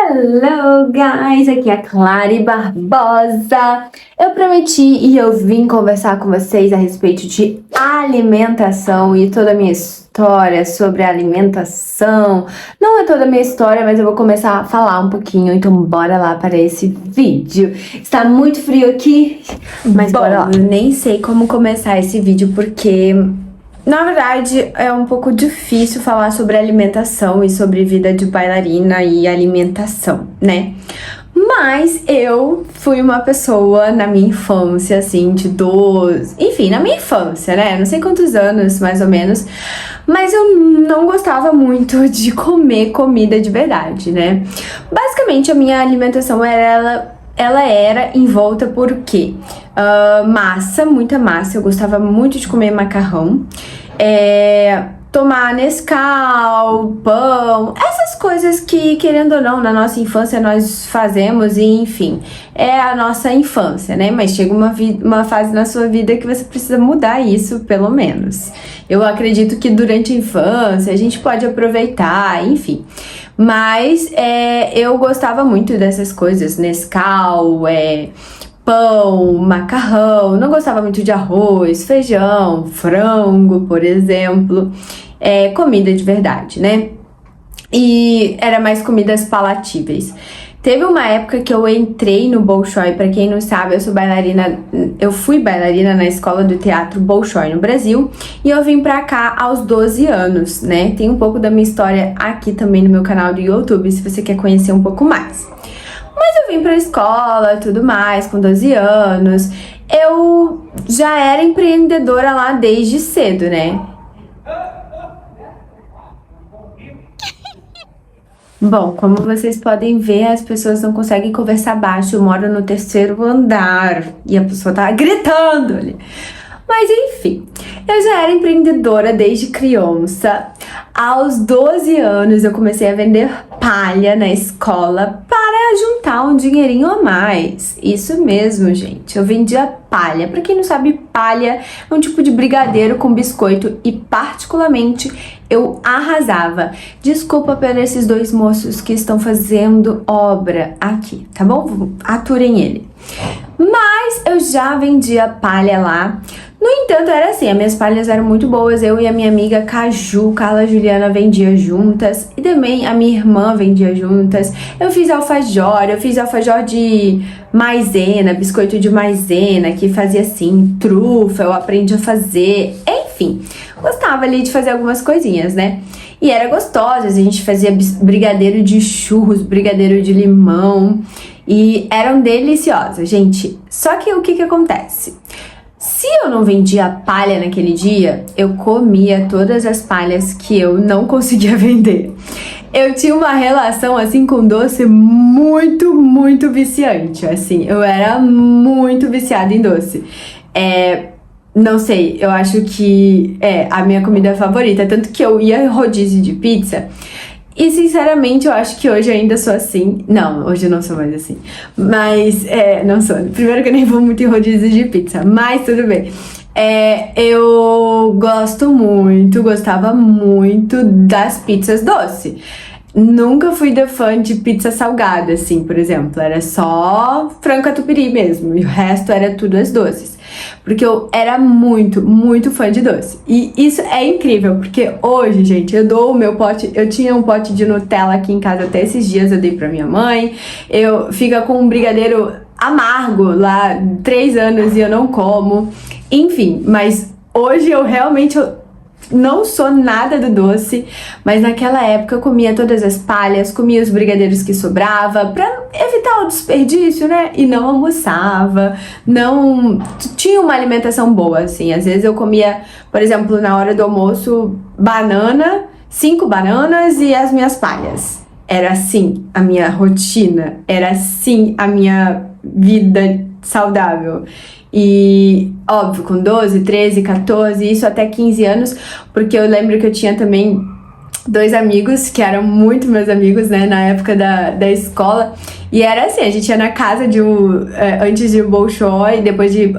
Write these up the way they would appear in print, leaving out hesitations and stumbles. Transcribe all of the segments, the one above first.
Hello guys, aqui é a Clary Barbosa. Eu prometi e eu vim conversar com vocês a respeito de alimentação e toda a minha história sobre alimentação. Não é toda a minha história, mas eu vou começar a falar um pouquinho, então bora lá para esse vídeo. Está muito frio aqui, mas bora lá. Eu nem sei como começar esse vídeo porque... na verdade, é um pouco difícil falar sobre alimentação e sobre vida de bailarina e alimentação, né? Mas eu fui uma pessoa na minha infância, assim, de 12... enfim, na minha infância, né? Não sei quantos anos, mais ou menos. Mas eu não gostava muito de comer comida de verdade, né? Basicamente, a minha alimentação ela era envolta por quê? Massa, muita massa. Eu gostava muito de comer macarrão, tomar Nescau, pão, essas coisas que, querendo ou não, na nossa infância nós fazemos e, enfim, é a nossa infância, né? Mas chega uma fase na sua vida que você precisa mudar isso, pelo menos. Eu acredito que durante a infância a gente pode aproveitar, enfim. Mas eu gostava muito dessas coisas, Nescau, pão, macarrão, não gostava muito de arroz, feijão, frango, por exemplo, comida de verdade, né? E era mais comidas palatíveis. Teve uma época que eu entrei no Bolshoi. Pra quem não sabe, eu fui bailarina na escola do teatro Bolshoi no Brasil, e eu vim pra cá aos 12 anos, né? Tem um pouco da minha história aqui também no meu canal do YouTube, se você quer conhecer um pouco mais. Mas eu vim pra escola, tudo mais, com 12 anos. Eu já era empreendedora lá desde cedo, né? Bom, como vocês podem ver, as pessoas não conseguem conversar baixo. Eu moro no 3º andar e a pessoa tá gritando ali. Mas enfim, eu já era empreendedora desde criança. Aos 12 anos eu comecei a vender palha na escola para juntar um dinheirinho a mais. Isso mesmo, gente. Eu vendia palha. Para quem não sabe, palha é um tipo de brigadeiro com biscoito e, particularmente, eu arrasava. Desculpa por esses dois moços que estão fazendo obra aqui, tá bom? Aturem ele. Mas eu já vendia palha lá. No entanto, era assim, as minhas palhas eram muito boas. Eu e a minha amiga Caju, Carla Juliana, vendia juntas. E também a minha irmã vendia juntas. Eu fiz alfajor de maisena, biscoito de maisena, que fazia assim, trufa, eu aprendi a fazer. Enfim, gostava ali de fazer algumas coisinhas, né? E era gostosa, a gente fazia brigadeiro de churros, brigadeiro de limão. E eram deliciosas, gente. Só que o que acontece? Se eu não vendia palha naquele dia, eu comia todas as palhas que eu não conseguia vender. Eu tinha uma relação, assim, com doce muito, muito viciante, assim. Eu era muito viciada em doce. Não sei, eu acho que é a minha comida favorita. Tanto que eu ia em rodízio de pizza. E sinceramente, eu acho que hoje eu ainda sou assim. Não, hoje eu não sou mais assim. Mas, não sou. Primeiro que eu nem vou muito em rodízio de pizza, mas tudo bem. Eu gostava muito das pizzas doce. Nunca fui fã de pizza salgada, assim, por exemplo. Era só frango catupiry mesmo. E o resto era tudo as doces. Porque eu era muito, muito fã de doce. E isso é incrível, porque hoje, gente, eu dou o meu pote. Eu tinha um pote de Nutella aqui em casa até esses dias, eu dei pra minha mãe. Fica com um brigadeiro amargo lá, 3 anos, e eu não como. Enfim, mas hoje eu realmente... não sou nada do doce, mas naquela época eu comia todas as palhas, comia os brigadeiros que sobrava, pra evitar o desperdício, né? E não almoçava, não... tinha uma alimentação boa, assim. Às vezes eu comia, por exemplo, na hora do almoço, 5 bananas e as minhas palhas. Era assim a minha rotina, era assim a minha vida saudável. E, óbvio, com 12, 13, 14, isso até 15 anos, porque eu lembro que eu tinha também 2 amigos que eram muito meus amigos, né, na época da escola. E era assim, a gente ia na casa antes de Bolshoi,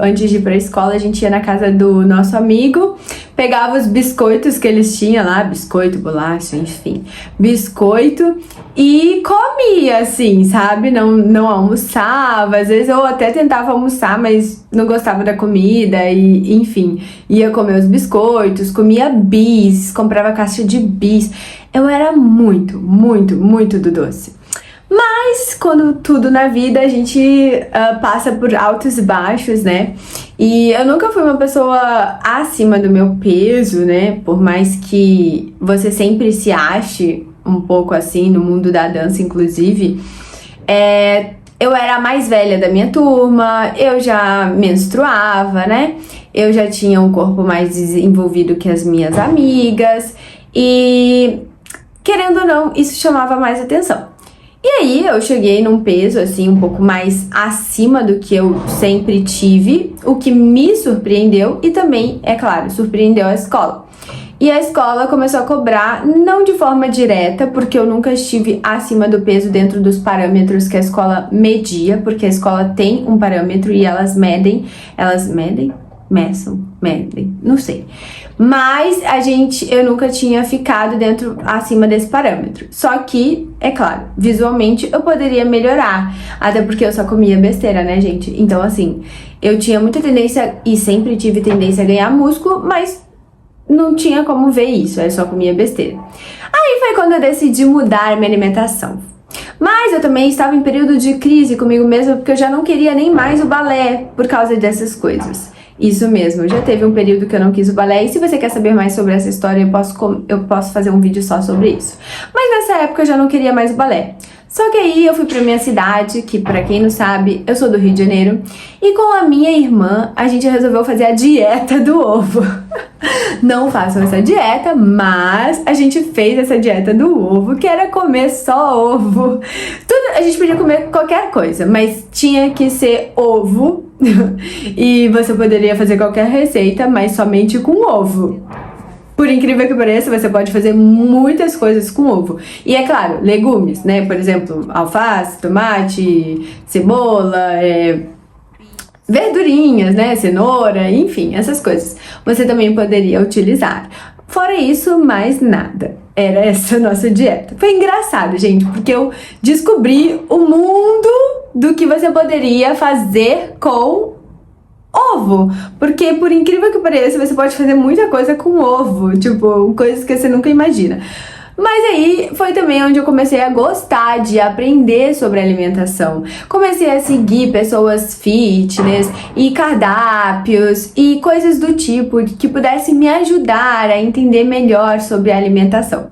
antes de ir pra escola, a gente ia na casa do nosso amigo, pegava os biscoitos que eles tinham lá, biscoito, bolacha, enfim, biscoito, e comia, assim, sabe? Não almoçava, às vezes eu até tentava almoçar, mas não gostava da comida, e enfim, ia comer os biscoitos, comia bis, comprava caixa de bis. Eu era muito, muito, muito do doce. Mas, quando tudo na vida, a gente passa por altos e baixos, né? E eu nunca fui uma pessoa acima do meu peso, né? Por mais que você sempre se ache um pouco assim, no mundo da dança, inclusive. Eu era a mais velha da minha turma, eu já menstruava, né? Eu já tinha um corpo mais desenvolvido que as minhas amigas. E, querendo ou não, isso chamava mais atenção. E aí eu cheguei num peso assim um pouco mais acima do que eu sempre tive, o que me surpreendeu e também, é claro, surpreendeu a escola. E a escola começou a cobrar, não de forma direta, porque eu nunca estive acima do peso dentro dos parâmetros que a escola media, porque a escola tem um parâmetro e elas medem, não sei. Mas eu nunca tinha ficado acima desse parâmetro. Só que, é claro, visualmente eu poderia melhorar. Até porque eu só comia besteira, né, gente? Então, assim, eu tinha muita tendência e sempre tive tendência a ganhar músculo, mas não tinha como ver isso, eu só comia besteira. Aí foi quando eu decidi mudar minha alimentação. Mas eu também estava em período de crise comigo mesma, porque eu já não queria nem mais o balé por causa dessas coisas. Isso mesmo, já teve um período que eu não quis o balé, e se você quer saber mais sobre essa história, eu posso fazer um vídeo só sobre isso. Mas nessa época eu já não queria mais o balé. Só que aí eu fui pra minha cidade, que pra quem não sabe, eu sou do Rio de Janeiro, e com a minha irmã, a gente resolveu fazer a dieta do ovo. Não façam essa dieta, mas a gente fez essa dieta do ovo, que era comer só ovo. A gente podia comer qualquer coisa, mas tinha que ser ovo. E você poderia fazer qualquer receita, mas somente com ovo. Por incrível que pareça, você pode fazer muitas coisas com ovo. E é claro, legumes, né? Por exemplo, alface, tomate, cebola, verdurinhas, né? Cenoura, enfim, essas coisas. Você também poderia utilizar. Fora isso, mais nada. Era essa a nossa dieta. Foi engraçado, gente, porque eu descobri o mundo do que você poderia fazer com ovo, porque por incrível que pareça, você pode fazer muita coisa com ovo, tipo, coisas que você nunca imagina. Mas aí foi também onde eu comecei a gostar de aprender sobre alimentação. Comecei a seguir pessoas fitness e cardápios e coisas do tipo que pudessem me ajudar a entender melhor sobre a alimentação.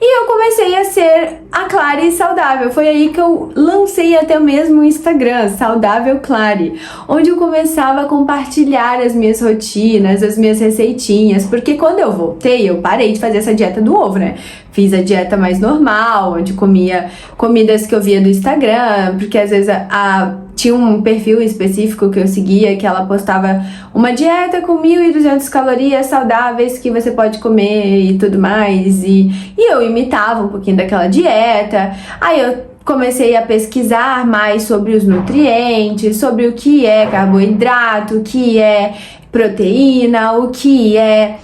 E eu comecei a ser a Clary Saudável. Foi aí que eu lancei até mesmo o Instagram, Saudável Clary, onde eu começava a compartilhar as minhas rotinas, as minhas receitinhas, porque quando eu voltei, eu parei de fazer essa dieta do ovo, né? Fiz a dieta mais normal, onde comia comidas que eu via do Instagram, porque às vezes tinha um perfil específico que eu seguia, que ela postava uma dieta com 1.200 calorias saudáveis que você pode comer e tudo mais, e eu imitava um pouquinho daquela dieta. Aí eu comecei a pesquisar mais sobre os nutrientes, sobre o que é carboidrato, o que é proteína, o que é...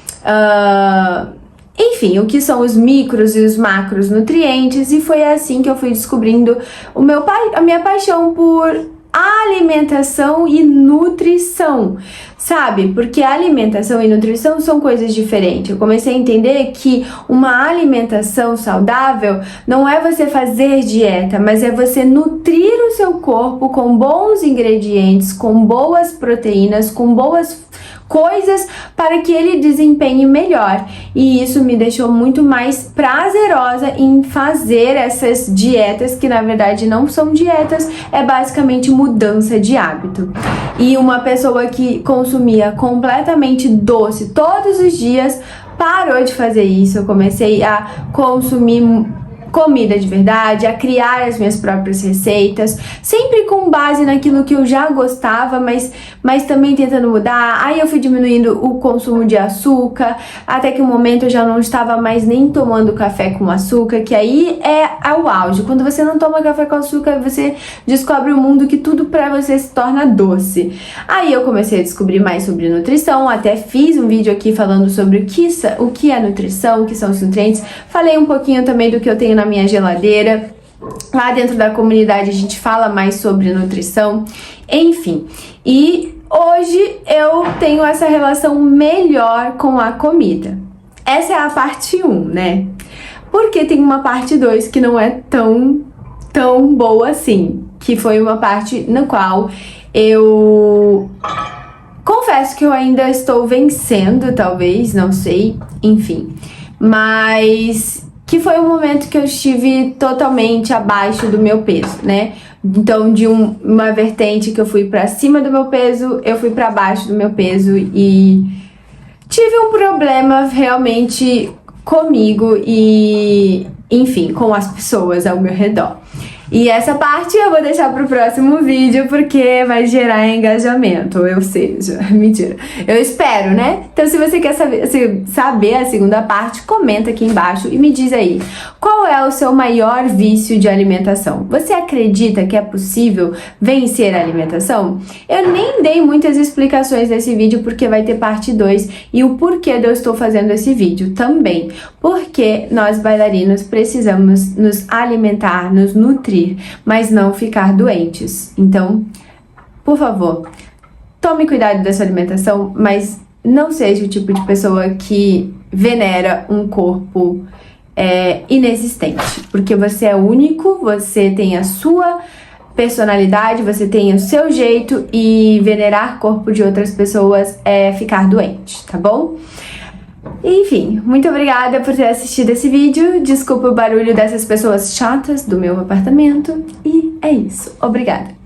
enfim, o que são os micros e os macros nutrientes, e foi assim que eu fui descobrindo a minha paixão por alimentação e nutrição, sabe? Porque alimentação e nutrição são coisas diferentes. Eu comecei a entender que uma alimentação saudável não é você fazer dieta, mas é você nutrir o seu corpo com bons ingredientes, com boas proteínas, com boas coisas para que ele desempenhe melhor. E isso me deixou muito mais prazerosa em fazer essas dietas, que na verdade não são dietas, é basicamente mudança de hábito. E uma pessoa que consumia completamente doce todos os dias parou de fazer isso. Eu comecei a consumir comida de verdade, a criar as minhas próprias receitas, sempre com base naquilo que eu já gostava, mas também tentando mudar. Aí eu fui diminuindo o consumo de açúcar, até que um momento eu já não estava mais nem tomando café com açúcar, que aí é o auge. Quando você não toma café com açúcar, você descobre o mundo que tudo pra você se torna doce. Aí eu comecei a descobrir mais sobre nutrição, até fiz um vídeo aqui falando sobre o que é nutrição, o que são os nutrientes. Falei um pouquinho também do que eu tenho na minha geladeira. Lá dentro da comunidade a gente fala mais sobre nutrição, enfim. E hoje eu tenho essa relação melhor com a comida. Essa é a parte 1, né? Porque tem uma parte 2 que não é tão boa assim, que foi uma parte na qual eu confesso que eu ainda estou vencendo, talvez, não sei, enfim. Mas que foi um momento que eu estive totalmente abaixo do meu peso, né? Então, de uma vertente que eu fui pra cima do meu peso, eu fui pra baixo do meu peso e tive um problema realmente comigo e, enfim, com as pessoas ao meu redor. E essa parte eu vou deixar pro próximo vídeo, porque vai gerar engajamento, ou seja, mentira, eu espero, né? Então se você quer saber a segunda parte, comenta aqui embaixo e me diz aí, qual é o seu maior vício de alimentação? Você acredita que é possível vencer a alimentação? Eu nem dei muitas explicações nesse vídeo, porque vai ter parte 2 e o porquê de eu estou fazendo esse vídeo também. Porque nós bailarinos precisamos nos alimentar, nos nutrir, mas não ficar doentes. Então, por favor, tome cuidado da sua alimentação, mas não seja o tipo de pessoa que venera um corpo inexistente, porque você é único, você tem a sua personalidade, você tem o seu jeito, e venerar corpo de outras pessoas é ficar doente, tá bom? Enfim, muito obrigada por ter assistido esse vídeo. Desculpa o barulho dessas pessoas chatas do meu apartamento. E é isso. Obrigada.